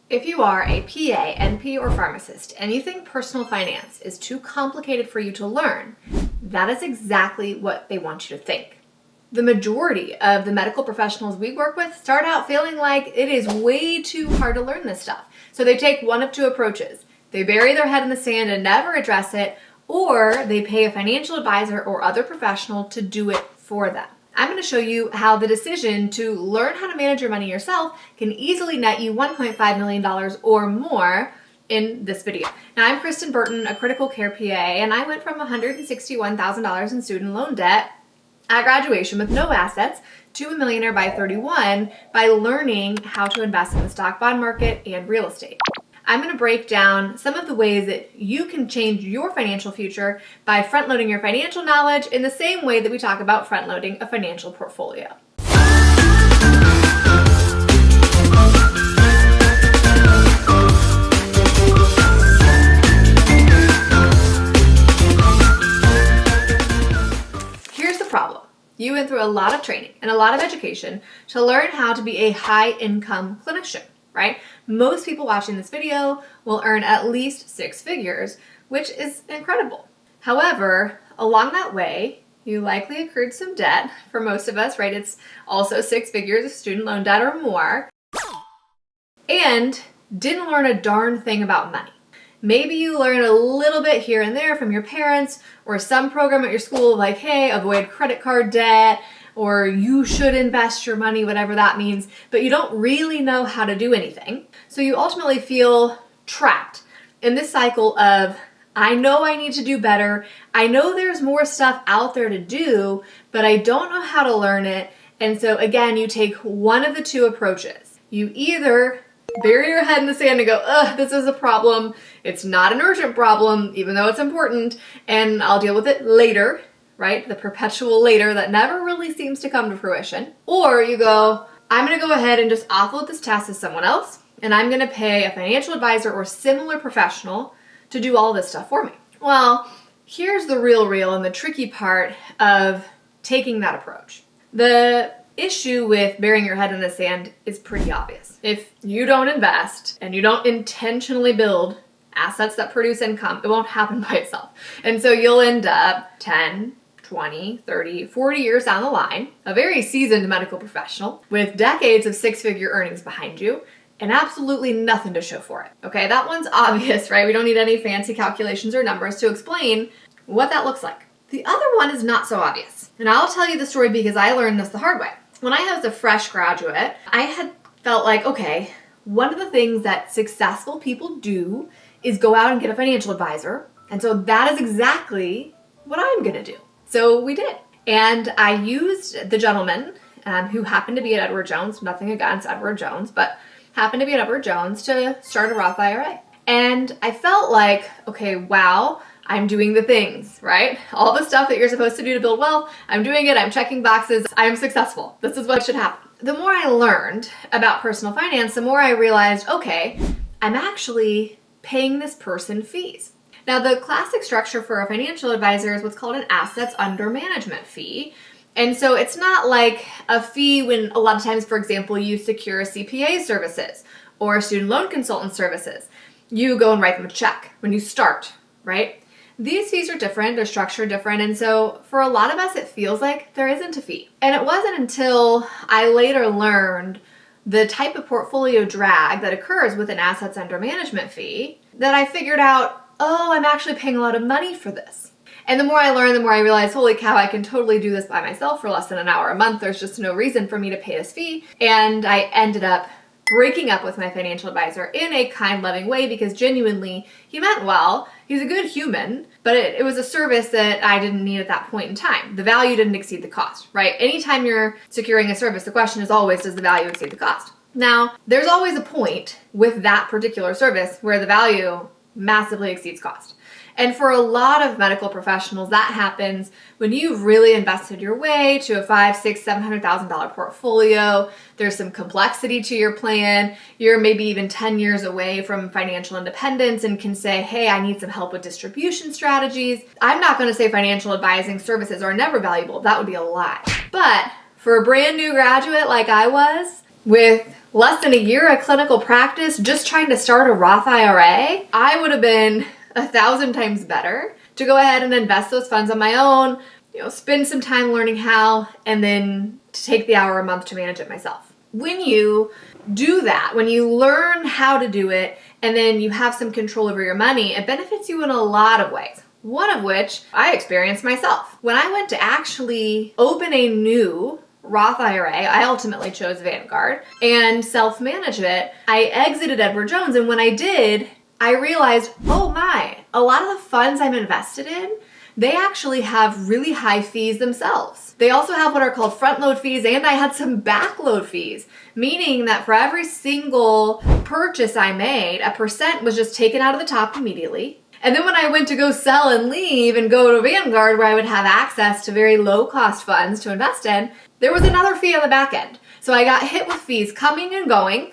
If you are a PA, NP, or pharmacist and you think personal finance is too complicated for you to learn, that is exactly what they want you to think. The majority of the medical professionals we work with start out feeling like it is way too hard to learn this stuff. So they take one of two approaches. They bury their head in the sand and never address it, or they pay a financial advisor or other professional to do it for them. I'm going to show you how the decision to learn how to manage your money yourself can easily net you $1.5 million or more in this video. Now, I'm Kristen Burton, a critical care PA, and I went from $161,000 in student loan debt at graduation with no assets to a millionaire by 31 by learning how to invest in the stock bond market and real estate. I'm going to break down some of the ways that you can change your financial future by front-loading your financial knowledge in the same way that we talk about front-loading a financial portfolio. Here's the problem. You went through a lot of training and a lot of education to learn how to be a high-income clinician, right? Most people watching this video will earn at least 6 figures, which is incredible. However, along that way, you likely accrued some debt. For most of us, right? It's also 6 figures of student loan debt or more, and didn't learn a darn thing about money. Maybe you learn a little bit here and there from your parents or some program at your school like, hey, avoid credit card debt, or you should invest your money, whatever that means, but you don't really know how to do anything. So you ultimately feel trapped in this cycle of, I know I need to do better. I know there's more stuff out there to do, but I don't know how to learn it. And so again, you take one of the two approaches. You either bury your head in the sand and go, ugh, this is a problem. It's not an urgent problem, even though it's important, and I'll deal with it later. Right? The perpetual later that never really seems to come to fruition. Or you go, I'm going to go ahead and just offload this task to someone else, and I'm going to pay a financial advisor or similar professional to do all this stuff for me. Well, here's the real and the tricky part of taking that approach. The issue with burying your head in the sand is pretty obvious. If you don't invest and you don't intentionally build assets that produce income, it won't happen by itself. And so you'll end up 10, 20, 30, 40 years down the line, a very seasoned medical professional with decades of 6-figure earnings behind you and absolutely nothing to show for it. Okay, that one's obvious, right? We don't need any fancy calculations or numbers to explain what that looks like. The other one is not so obvious. And I'll tell you the story because I learned this the hard way. When I was a fresh graduate, I had felt like, okay, one of the things that successful people do is go out and get a financial advisor. And so that is exactly what I'm gonna do. So we did. And I used the gentleman who happened to be at Edward Jones, nothing against Edward Jones, but happened to be at Edward Jones to start a Roth IRA. And I felt like, okay, wow, I'm doing the things, right? All the stuff that you're supposed to do to build wealth, I'm doing it, I'm checking boxes, I'm successful. This is what should happen. The more I learned about personal finance, the more I realized, okay, I'm actually paying this person fees. Now, the classic structure for a financial advisor is what's called an assets under management fee. And so it's not like a fee when a lot of times, for example, you secure CPA services or student loan consultant services. You go and write them a check when you start, right? These fees are different, they're structured different, and so for a lot of us, it feels like there isn't a fee. And it wasn't until I later learned the type of portfolio drag that occurs with an assets under management fee that I figured out, oh, I'm actually paying a lot of money for this. And the more I learned, the more I realized, holy cow, I can totally do this by myself for less than an hour a month. There's just no reason for me to pay this fee. And I ended up breaking up with my financial advisor in a kind, loving way because genuinely he meant well. He's a good human, but it was a service that I didn't need at that point in time. The value didn't exceed the cost, right? Anytime you're securing a service, the question is always, does the value exceed the cost? Now, there's always a point with that particular service where the value massively exceeds cost. And for a lot of medical professionals, that happens when you've really invested your way to a $500,000, $600,000, $700,000 portfolio. There's some complexity to your plan. You're maybe even 10 years away from financial independence and can say, hey, I need some help with distribution strategies. I'm not going to say financial advising services are never valuable. That would be a lie. But for a brand new graduate like I was, with less than a year of clinical practice, just trying to start a Roth IRA, I would have been 1,000 times better to go ahead and invest those funds on my own, spend some time learning how, and then to take the hour a month to manage it myself. When you do that, when you learn how to do it, and then you have some control over your money, it benefits you in a lot of ways. One of which I experienced myself. When I went to actually open a new Roth IRA, I ultimately chose Vanguard, and self-manage it, I exited Edward Jones, and when I did, I realized, oh my, a lot of the funds I'm invested in, they actually have really high fees themselves. They also have what are called front load fees, and I had some back load fees, meaning that for every single purchase I made, a percent was just taken out of the top immediately. And then when I went to go sell and leave and go to Vanguard where I would have access to very low cost funds to invest in, there was another fee on the back end. So I got hit with fees coming and going,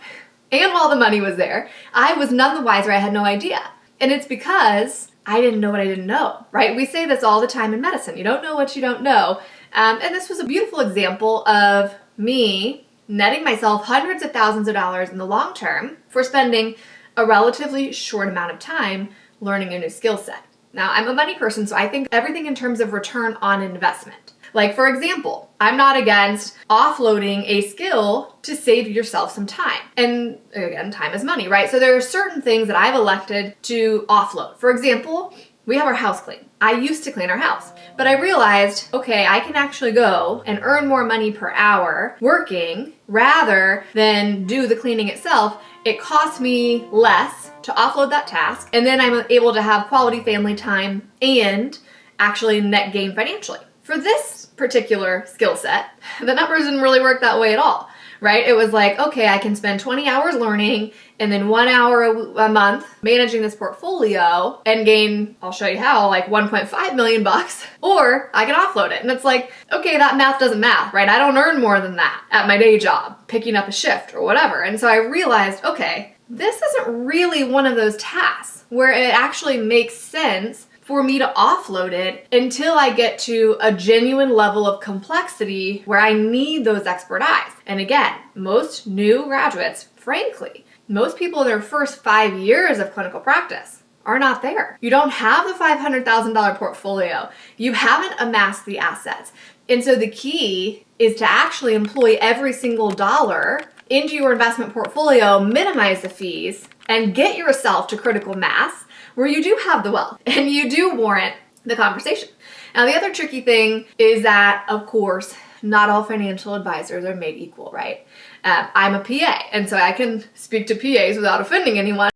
and while the money was there, I was none the wiser. I had no idea. And it's because I didn't know what I didn't know, right? We say this all the time in medicine. You don't know what you don't know. And this was a beautiful example of me netting myself hundreds of thousands of dollars in the long term for spending a relatively short amount of time learning a new skill set. Now, I'm a money person, so I think everything in terms of return on investment. Like, for example, I'm not against offloading a skill to save yourself some time. And again, time is money, right? So there are certain things that I've elected to offload. For example, we have our house clean. I used to clean our house, but I realized, okay, I can actually go and earn more money per hour working rather than do the cleaning itself. It costs me less to offload that task, and then I'm able to have quality family time and actually net gain financially. For this particular skill set, the numbers didn't really work that way at all, right? It was like, okay, I can spend 20 hours learning and then 1 hour a month managing this portfolio and gain, I'll show you how, like 1.5 million bucks, or I can offload it. And it's like, okay, that math doesn't math, right? I don't earn more than that at my day job, picking up a shift or whatever. And so I realized, okay, this isn't really one of those tasks where it actually makes sense for me to offload it until I get to a genuine level of complexity where I need those expert eyes. And again, most new graduates, frankly, most people in their first 5 years of clinical practice are not there. You don't have the $500,000 portfolio. You haven't amassed the assets. And so the key is to actually employ every single dollar into your investment portfolio, minimize the fees, and get yourself to critical mass where you do have the wealth and you do warrant the conversation. Now, the other tricky thing is that, of course, not all financial advisors are made equal, right? I'm a PA, and so I can speak to PAs without offending anyone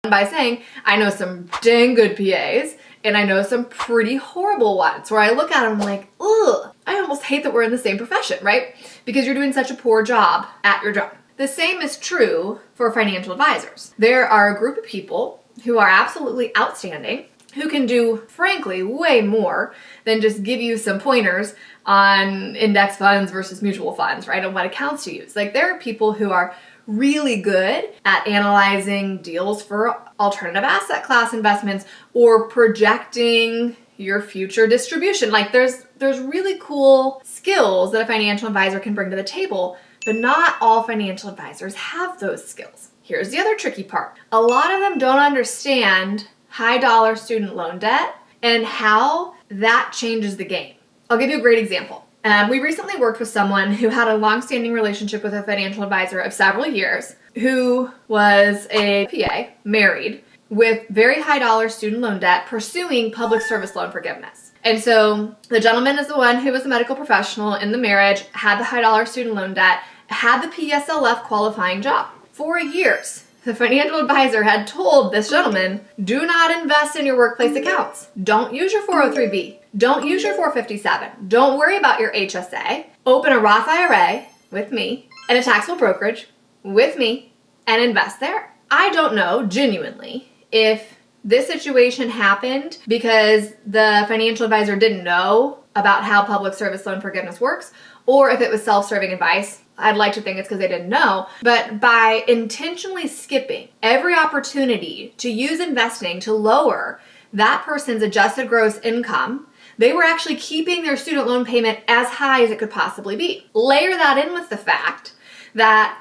by saying I know some dang good PAs and I know some pretty horrible ones where I look at them like, ugh, I almost hate that we're in the same profession, right? Because you're doing such a poor job at your job. The same is true for financial advisors. There are a group of people who are absolutely outstanding, who can do, frankly, way more than just give you some pointers on index funds versus mutual funds, right? And what accounts to use. Like, there are people who are really good at analyzing deals for alternative asset class investments or projecting your future distribution. Like, there's really cool skills that a financial advisor can bring to the table, but not all financial advisors have those skills. Here's the other tricky part. A lot of them don't understand high dollar student loan debt and how that changes the game. I'll give you a great example. We recently worked with someone who had a long-standing relationship with a financial advisor of several years who was a PA, married, with very high dollar student loan debt, pursuing public service loan forgiveness. And so the gentleman is the one who was a medical professional in the marriage, had the high dollar student loan debt, had the PSLF qualifying job. For years, the financial advisor had told this gentleman, do not invest in your workplace accounts. Don't use your 403B. Don't use your 457. Don't worry about your HSA. Open a Roth IRA with me and a taxable brokerage with me and invest there. I don't know, genuinely, if this situation happened because the financial advisor didn't know about how public service loan forgiveness works, or if it was self-serving advice. I'd like to think it's because they didn't know, but by intentionally skipping every opportunity to use investing to lower that person's adjusted gross income, they were actually keeping their student loan payment as high as it could possibly be. Layer that in with the fact that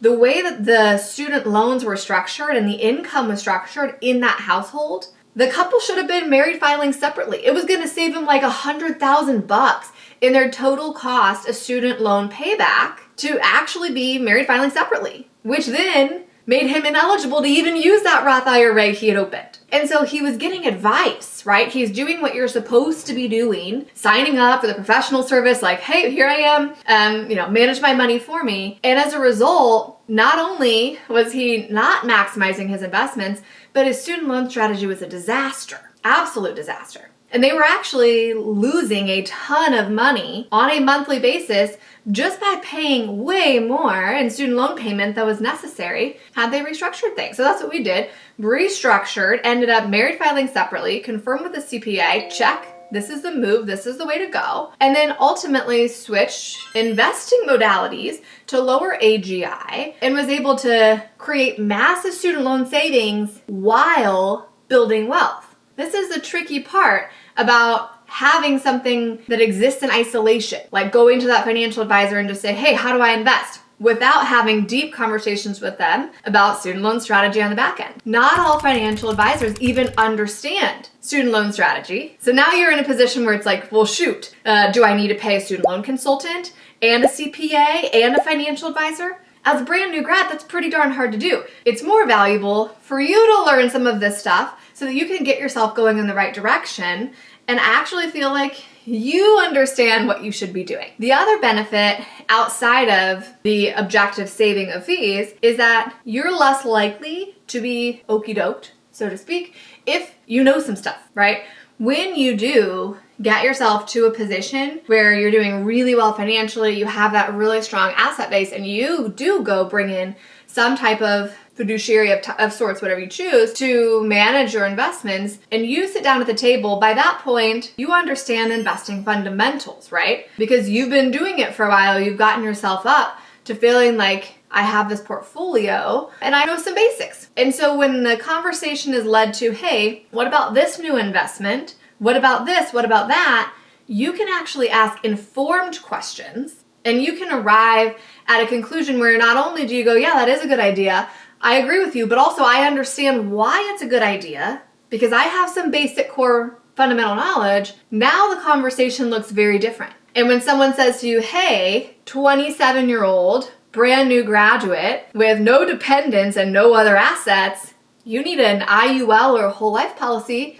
the way that the student loans were structured and the income was structured in that household, the couple should have been married filing separately. It was going to save them like $100,000 in their total cost of student loan payback to actually be married filing separately, which then made him ineligible to even use that Roth IRA he had opened. And so he was getting advice, right? He's doing what you're supposed to be doing, signing up for the professional service, like, hey, here I am, manage my money for me. And as a result, not only was he not maximizing his investments, but his student loan strategy was a disaster, absolute disaster. And they were actually losing a ton of money on a monthly basis just by paying way more in student loan payment that was necessary had they restructured things. So that's what we did. Restructured, ended up married filing separately, confirmed with the CPA, check, this is the move, this is the way to go. And then ultimately switched investing modalities to lower AGI and was able to create massive student loan savings while building wealth. This is the tricky part about having something that exists in isolation, like going to that financial advisor and just say, hey, how do I invest? Without having deep conversations with them about student loan strategy on the back end. Not all financial advisors even understand student loan strategy. So now you're in a position where it's like, well, shoot, do I need to pay a student loan consultant and a CPA and a financial advisor? As a brand new grad, that's pretty darn hard to do. It's more valuable for you to learn some of this stuff so that you can get yourself going in the right direction and actually feel like you understand what you should be doing. The other benefit outside of the objective saving of fees is that you're less likely to be okey-doked, so to speak, if you know some stuff, right? When you do get yourself to a position where you're doing really well financially, you have that really strong asset base, and you do go bring in some type of fiduciary of sorts, whatever you choose, to manage your investments, and you sit down at the table, by that point, you understand investing fundamentals, right? Because you've been doing it for a while, you've gotten yourself up to feeling like, I have this portfolio and I know some basics. And so when the conversation is led to, hey, what about this new investment? What about this? What about that? You can actually ask informed questions and you can arrive at a conclusion where not only do you go, yeah, that is a good idea, I agree with you, but also I understand why it's a good idea because I have some basic core fundamental knowledge. Now the conversation looks very different. And when someone says to you, hey, 27-year-old, brand new graduate with no dependents and no other assets, you need an IUL or a whole life policy,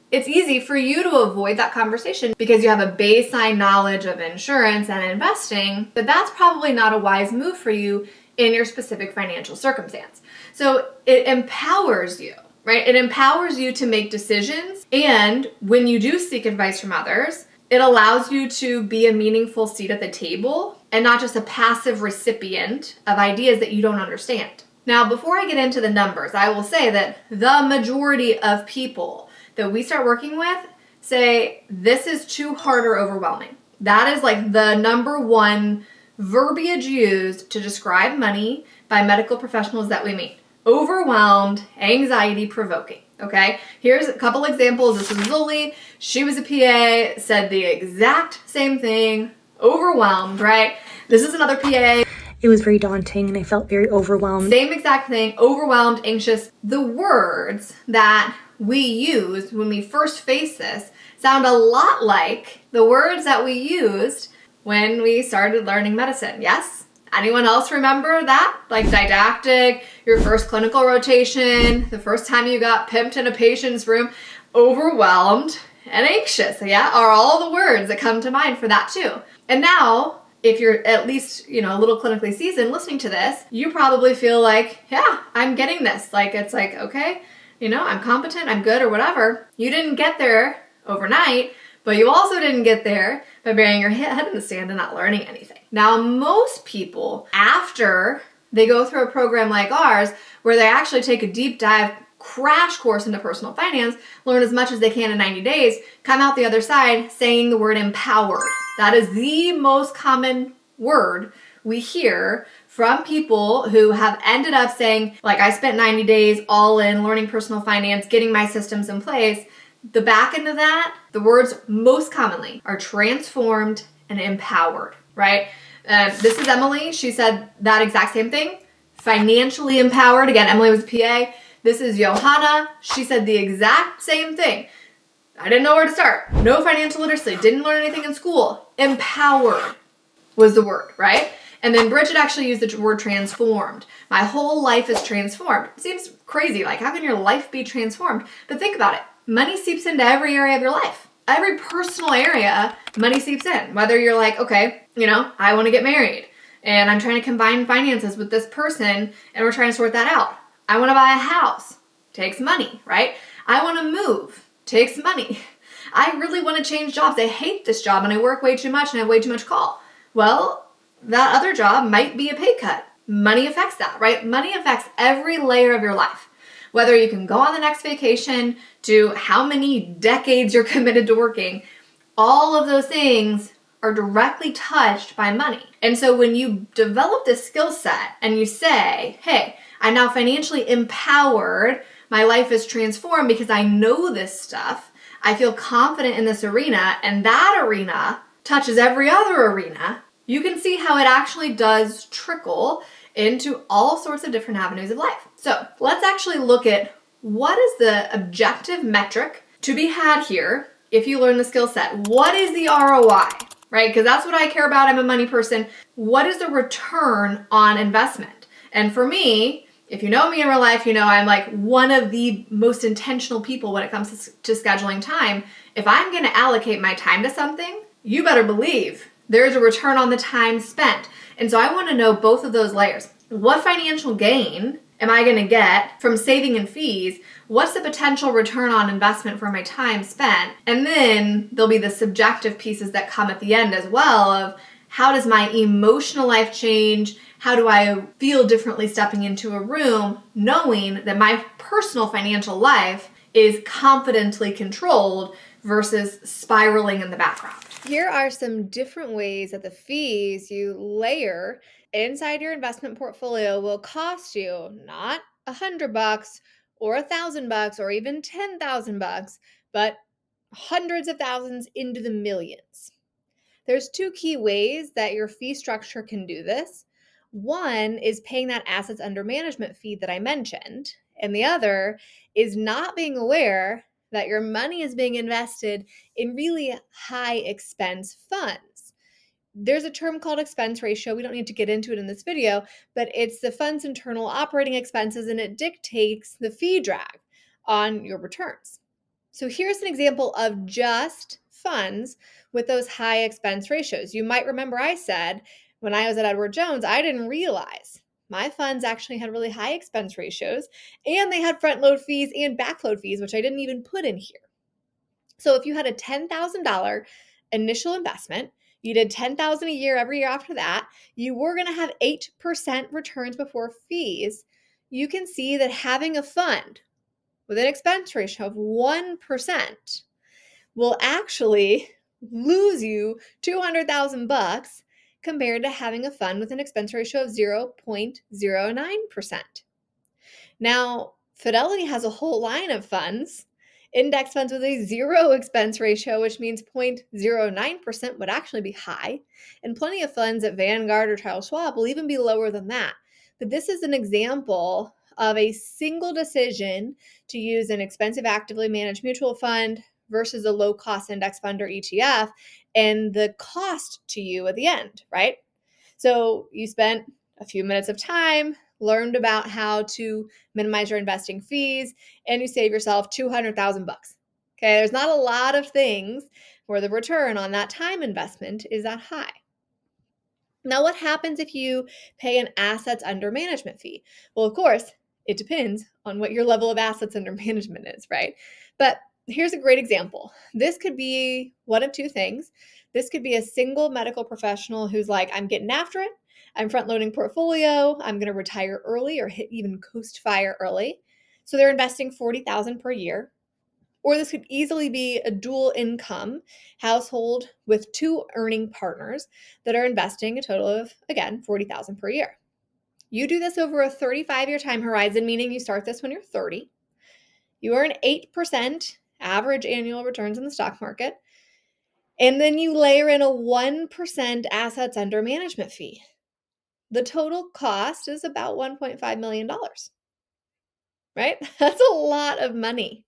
it's easy for you to avoid that conversation because you have a baseline knowledge of insurance and investing, but that's probably not a wise move for you in your specific financial circumstance. So it empowers you, right? It empowers you to make decisions. And when you do seek advice from others, it allows you to be a meaningful seat at the table and not just a passive recipient of ideas that you don't understand. Now, before I get into the numbers, I will say that the majority of people that we start working with say, this is too hard or overwhelming. That is like the number one verbiage used to describe money by medical professionals that we meet. Overwhelmed, anxiety provoking. Okay, here's a couple examples. This is Zuli. She was a PA, said the exact same thing. Overwhelmed, right? This is another PA. It was very daunting and I felt very overwhelmed. Same exact thing, overwhelmed, anxious. The words that we use when we first face this sound a lot like the words that we used when we started learning medicine. Yes? Anyone else remember that? Like didactic, your first clinical rotation, the first time you got pimped in a patient's room, overwhelmed and anxious, yeah, are all the words that come to mind for that too. And now, if you're at least, a little clinically seasoned listening to this, you probably feel like, yeah, I'm getting this. Like, it's like, okay, I'm competent, I'm good or whatever. You didn't get there overnight, but you also didn't get there by burying your head in the sand and not learning anything. Now, most people, after they go through a program like ours, where they actually take a deep dive crash course into personal finance, learn as much as they can in 90 days, come out the other side saying the word empowered. That is the most common word we hear from people who have ended up saying, like, I spent 90 days all in learning personal finance, getting my systems in place. The back end of that, the words most commonly are transformed and empowered, right? This is Emily. She said that exact same thing. Financially empowered. Again, Emily was a PA. This is Johanna. She said the exact same thing. I didn't know where to start. No financial literacy. Didn't learn anything in school. Empowered was the word, right? And then Bridget actually used the word transformed. My whole life is transformed. It seems crazy. Like, how can your life be transformed? But think about it. Money seeps into every area of your life. Every personal area, money seeps in. Whether you're like, okay, I want to get married and I'm trying to combine finances with this person and we're trying to sort that out. I want to buy a house. Takes money, right? I want to move. Takes money. I really want to change jobs. I hate this job and I work way too much and I have way too much call. Well, that other job might be a pay cut. Money affects that, right? Money affects every layer of your life. Whether you can go on the next vacation, to how many decades you're committed to working, all of those things are directly touched by money. And so when you develop this skill set and you say, hey, I'm now financially empowered, my life is transformed because I know this stuff, I feel confident in this arena, and that arena touches every other arena, you can see how it actually does trickle into all sorts of different avenues of life. So let's actually look at what is the objective metric to be had here if you learn the skill set. What is the ROI, right? Because that's what I care about. I'm a money person. What is the return on investment? And for me, if you know me in real life, I'm like one of the most intentional people when it comes to scheduling time. If I'm going to allocate my time to something, you better believe there's a return on the time spent. And so I want to know both of those layers. What financial gain am I going to get from saving in fees? What's the potential return on investment for my time spent? And then there'll be the subjective pieces that come at the end as well of how does my emotional life change? How do I feel differently stepping into a room knowing that my personal financial life is confidently controlled versus spiraling in the background? Here are some different ways that the fees you layer inside your investment portfolio will cost you not $100 or $1,000 or even $10,000, but hundreds of thousands into the millions. There's two key ways that your fee structure can do this. One is paying that assets under management fee that I mentioned, and the other is not being aware that your money is being invested in really high expense funds. There's a term called expense ratio. We don't need to get into it in this video, but it's the fund's internal operating expenses, and it dictates the fee drag on your returns. So here's an example of just funds with those high expense ratios. You might remember I said when I was at Edward Jones, I didn't realize my funds actually had really high expense ratios, and they had front load fees and back load fees, which I didn't even put in here. So if you had a $10,000 initial investment, you did $10,000 a year every year after that, you were going to have 8% returns before fees. You can see that having a fund with an expense ratio of 1% will actually lose you $200,000 compared to having a fund with an expense ratio of 0.09%. Now, Fidelity has a whole line of funds, index funds with a zero expense ratio, which means 0.09% would actually be high, and plenty of funds at Vanguard or Charles Schwab will even be lower than that. But this is an example of a single decision to use an expensive actively managed mutual fund versus a low-cost index fund or ETF, and the cost to you at the end, right? So you spent a few minutes of time, learned about how to minimize your investing fees, and you save yourself $200,000. Okay, there's not a lot of things where the return on that time investment is that high. Now, what happens if you pay an assets under management fee? Well, of course, it depends on what your level of assets under management is, right? But here's a great example. This could be one of two things. This could be a single medical professional who's like, I'm getting after it. I'm front loading portfolio. I'm going to retire early or hit even coast fire early. So they're investing $40,000 per year. Or this could easily be a dual income household with two earning partners that are investing a total of, again, $40,000 per year. You do this over a 35-year time horizon, meaning you start this when you're 30. You earn 8% average annual returns in the stock market. And then you layer in a 1% assets under management fee. The total cost is about $1.5 million, right? That's a lot of money.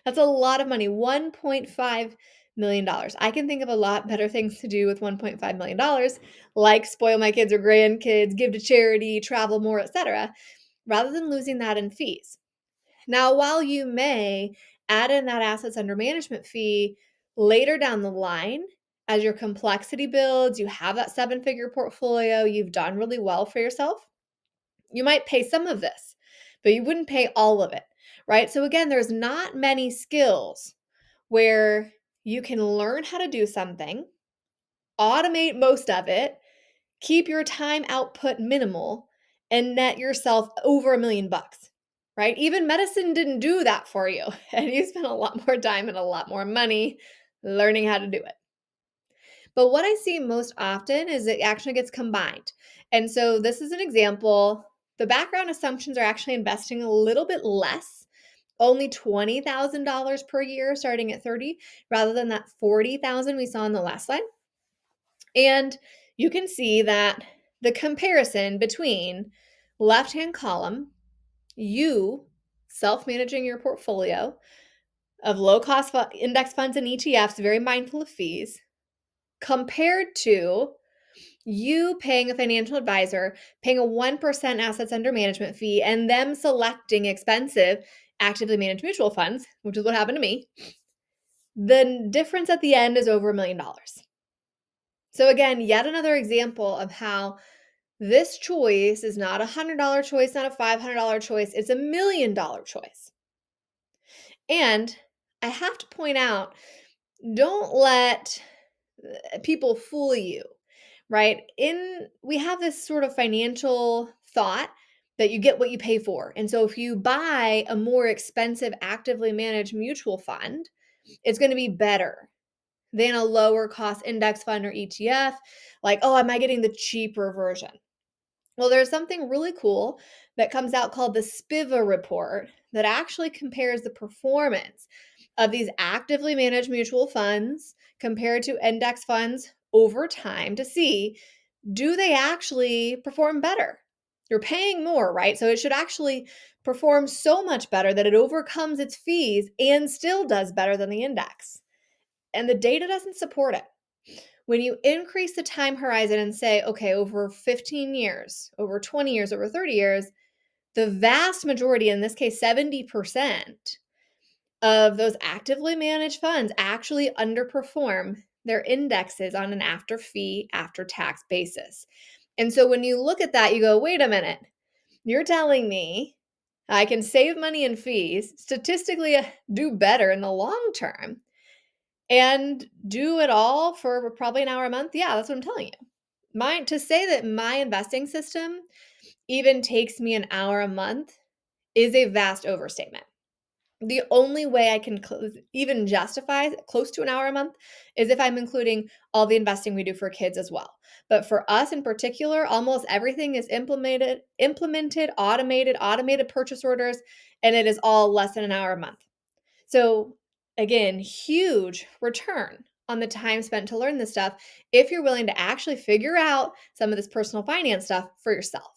That's a lot of money, $1.5 million. I can think of a lot better things to do with $1.5 million, like spoil my kids or grandkids, give to charity, travel more, etc., rather than losing that in fees. Now, while you may add in that assets under management fee later down the line, as your complexity builds, you have that 7-figure portfolio, you've done really well for yourself, you might pay some of this, but you wouldn't pay all of it, right? So again, there's not many skills where you can learn how to do something, automate most of it, keep your time output minimal, and net yourself over $1 million, right? Even medicine didn't do that for you, and you spent a lot more time and a lot more money learning how to do it. But what I see most often is it actually gets combined. And so this is an example. The background assumptions are actually investing a little bit less, only $20,000 per year starting at 30 rather than that 40,000 we saw in the last slide. And you can see that the comparison between left-hand column, you self-managing your portfolio of low-cost index funds and ETFs, very mindful of fees, compared to you paying a financial advisor, paying a 1% assets under management fee, and them selecting expensive actively managed mutual funds, which is what happened to me. The difference at the end is over $1 million. So again, yet another example of how this choice is not a $100 choice, not a $500 choice, it's a $1 million choice. And I have to point out, don't let people fool you, right? We have this sort of financial thought that you get what you pay for. And so if you buy a more expensive actively managed mutual fund, it's going to be better than a lower cost index fund or ETF. Like, oh, am I getting the cheaper version? Well, there's something really cool that comes out called the SPIVA report that actually compares the performance of these actively managed mutual funds compared to index funds over time to see, do they actually perform better? You're paying more, right? So it should actually perform so much better that it overcomes its fees and still does better than the index. And the data doesn't support it. When you increase the time horizon and say, okay, over 15 years, over 20 years, over 30 years, the vast majority, in this case, 70% of those actively managed funds actually underperform their indexes on an after fee, after tax basis. And so when you look at that, you go, wait a minute, you're telling me I can save money in fees, statistically do better in the long term, and do it all for probably an hour a month? Yeah, that's what I'm telling you. To say that my investing system even takes me an hour a month is a vast overstatement. The only way I can even justify close to an hour a month is if I'm including all the investing we do for kids as well. But for us in particular, almost everything is implemented, automated purchase orders, and it is all less than an hour a month. So again, huge return on the time spent to learn this stuff if you're willing to actually figure out some of this personal finance stuff for yourself.